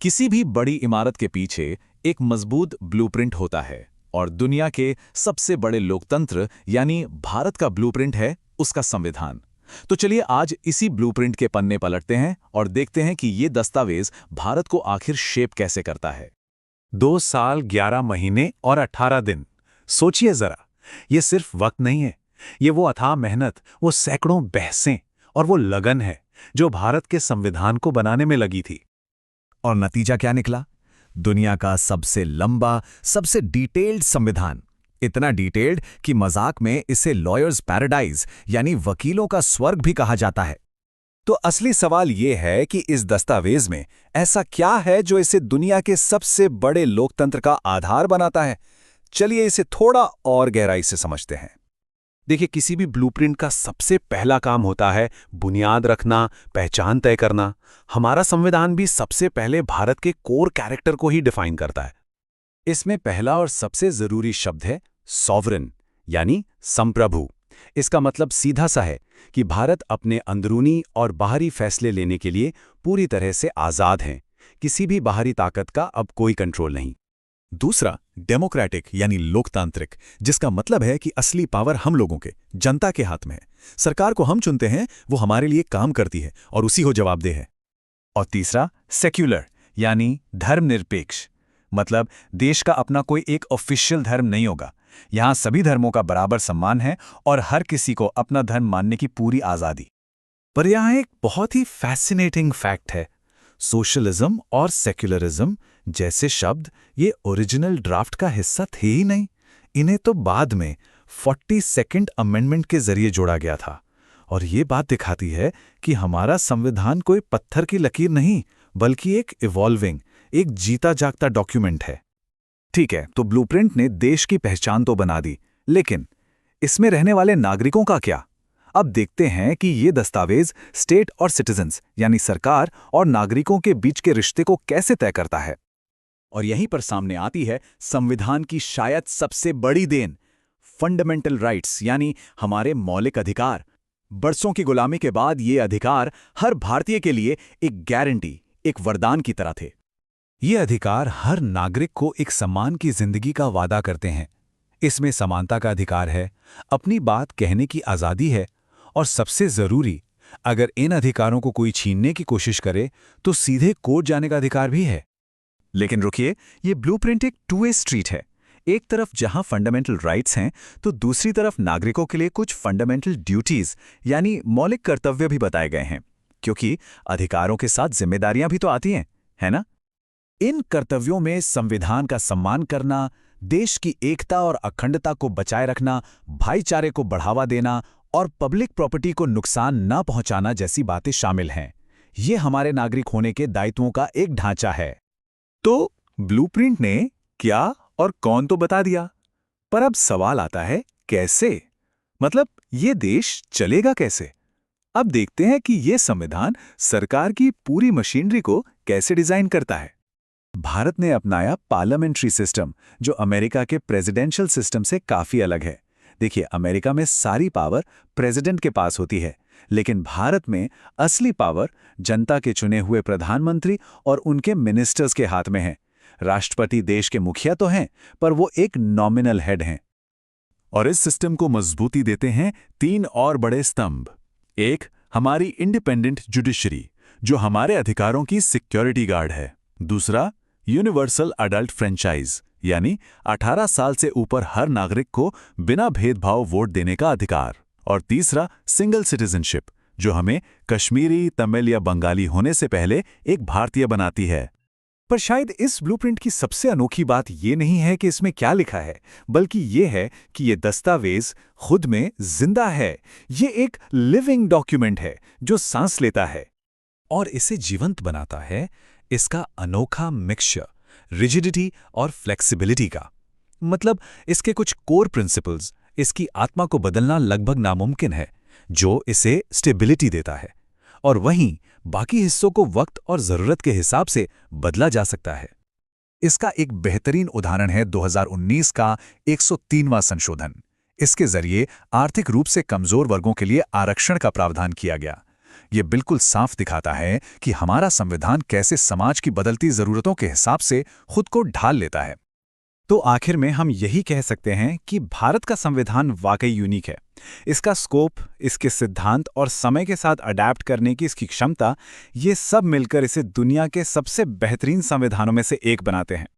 किसी भी बड़ी इमारत के पीछे एक मजबूत ब्लूप्रिंट होता है और दुनिया के सबसे बड़े लोकतंत्र यानी भारत का ब्लूप्रिंट है उसका संविधान। तो चलिए आज इसी ब्लूप्रिंट के पन्ने पलटते हैं और देखते हैं कि ये दस्तावेज भारत को आखिर शेप कैसे करता है। 2 साल 11 महीने और 18 दिन। सोचिए जरा, ये सिर्फ वक्त नहीं है, ये वो अथाह मेहनत, वो सैकड़ों बहसें और वो लगन है जो भारत के संविधान को बनाने में लगी थी। और नतीजा क्या निकला? दुनिया का सबसे लंबा, सबसे डिटेल्ड संविधान। इतना डिटेल्ड कि मजाक में इसे लॉयर्स पैराडाइज यानी वकीलों का स्वर्ग भी कहा जाता है। तो असली सवाल ये है कि इस दस्तावेज में ऐसा क्या है जो इसे दुनिया के सबसे बड़े लोकतंत्र का आधार बनाता है। चलिए इसे थोड़ा और गहराई से समझते हैं। देखिए, किसी भी ब्लूप्रिंट का सबसे पहला काम होता है बुनियाद रखना, पहचान तय करना। हमारा संविधान भी सबसे पहले भारत के कोर कैरेक्टर को ही डिफाइन करता है। इसमें पहला और सबसे जरूरी शब्द है सॉवरेन यानी संप्रभु। इसका मतलब सीधा सा है कि भारत अपने अंदरूनी और बाहरी फैसले लेने के लिए पूरी तरह से आज़ाद हैं। किसी भी बाहरी ताकत का अब कोई कंट्रोल नहीं। दूसरा, डेमोक्रेटिक यानी लोकतांत्रिक, जिसका मतलब है कि असली पावर हम लोगों के, जनता के हाथ में है। सरकार को हम चुनते हैं, वो हमारे लिए काम करती है और उसी को जवाबदेह है। और तीसरा, सेक्युलर यानी धर्मनिरपेक्ष। मतलब देश का अपना कोई एक ऑफिशियल धर्म नहीं होगा। यहाँ सभी धर्मों का बराबर सम्मान है और हर किसी को अपना धर्म मानने की पूरी आज़ादी। पर यहाँ एक बहुत ही फैसिनेटिंग फैक्ट है। सोशलिज्म और सेक्युलरिज्म जैसे शब्द ये ओरिजिनल ड्राफ्ट का हिस्सा थे ही नहीं। इन्हें तो बाद में 42nd अमेंडमेंट के जरिए जोड़ा गया था। और ये बात दिखाती है कि हमारा संविधान कोई पत्थर की लकीर नहीं, बल्कि एक इवॉल्विंग, एक जीता जागता डॉक्यूमेंट है। ठीक है, तो ब्लूप्रिंट ने देश की पहचान तो बना दी, लेकिन इसमें रहने वाले नागरिकों का क्या? अब देखते हैं कि ये दस्तावेज स्टेट और सिटीजन्स यानी सरकार और नागरिकों के बीच के रिश्ते को कैसे तय करता है। और यहीं पर सामने आती है संविधान की शायद सबसे बड़ी देन, फंडामेंटल राइट्स यानी हमारे मौलिक अधिकार। बरसों की गुलामी के बाद ये अधिकार हर भारतीय के लिए एक गारंटी, एक वरदान की तरह थे। ये अधिकार हर नागरिक को एक सम्मान की जिंदगी का वादा करते हैं। इसमें समानता का अधिकार है, अपनी बात कहने की आज़ादी है, और सबसे जरूरी, अगर इन अधिकारों को कोई छीनने की कोशिश करे तो सीधे कोर्ट जाने का अधिकार भी है। लेकिन रुकिए, ये ब्लूप्रिंट एक टू वे स्ट्रीट है। एक तरफ जहां फंडामेंटल राइट्स हैं, तो दूसरी तरफ नागरिकों के लिए कुछ फंडामेंटल ड्यूटीज यानी मौलिक कर्तव्य भी बताए गए हैं, क्योंकि अधिकारों के साथ जिम्मेदारियां भी तो आती हैं, है ना? इन कर्तव्यों में संविधान का सम्मान करना, देश की एकता और अखंडता को बचाए रखना, भाईचारे को बढ़ावा देना और पब्लिक प्रॉपर्टी को नुकसान न पहुंचाना जैसी बातें शामिल हैं। ये हमारे नागरिक होने के दायित्वों का एक ढांचा है। तो ब्लूप्रिंट ने क्या और कौन तो बता दिया, पर अब सवाल आता है कैसे? मतलब ये देश चलेगा कैसे? अब देखते हैं कि ये संविधान सरकार की पूरी मशीनरी को कैसे डिजाइन करता है। भारत ने अपनाया पार्लियामेंट्री सिस्टम, जो अमेरिका के प्रेसिडेंशियल सिस्टम से काफी अलग है। देखिए, अमेरिका में सारी पावर प्रेसिडेंट के पास होती है, लेकिन भारत में असली पावर जनता के चुने हुए प्रधानमंत्री और उनके मिनिस्टर्स के हाथ में है। राष्ट्रपति देश के मुखिया तो हैं, पर वो एक नॉमिनल हेड हैं। और इस सिस्टम को मजबूती देते हैं 3 और बड़े स्तंभ। एक, हमारी इंडिपेंडेंट जुडिशरी, जो हमारे अधिकारों की सिक्योरिटी गार्ड है। दूसरा, यूनिवर्सल अडल्ट फ्रेंचाइज, यानी 18 साल से ऊपर हर नागरिक को बिना भेदभाव वोट देने का अधिकार। और तीसरा, सिंगल सिटीजनशिप, जो हमें कश्मीरी, तमिल या बंगाली होने से पहले एक भारतीय बनाती है। पर शायद इस ब्लूप्रिंट की सबसे अनोखी बात ये नहीं है कि इसमें क्या लिखा है, बल्कि ये है कि ये दस्तावेज खुद में जिंदा है। ये एक लिविंग डॉक्यूमेंट है जो सांस लेता है। और इसे जीवंत बनाता है इसका अनोखा मिक्सचर रिजिडिटी और फ्लेक्सिबिलिटी का। मतलब इसके कुछ कोर प्रिंसिपल्स, इसकी आत्मा को बदलना लगभग नामुमकिन है, जो इसे स्टेबिलिटी देता है, और वहीं बाकी हिस्सों को वक्त और जरूरत के हिसाब से बदला जा सकता है। इसका एक बेहतरीन उदाहरण है 2019 का 103वां संशोधन। इसके जरिए आर्थिक रूप से कमजोर वर्गों के लिए आरक्षण का प्रावधान किया गया। ये बिल्कुल साफ दिखाता है कि हमारा संविधान कैसे समाज की बदलती ज़रूरतों के हिसाब से खुद को ढाल लेता है। तो आखिर में हम यही कह सकते हैं कि भारत का संविधान वाकई यूनिक है। इसका स्कोप, इसके सिद्धांत और समय के साथ अडैप्ट करने की इसकी क्षमता, ये सब मिलकर इसे दुनिया के सबसे बेहतरीन संविधानों में से एक बनाते हैं।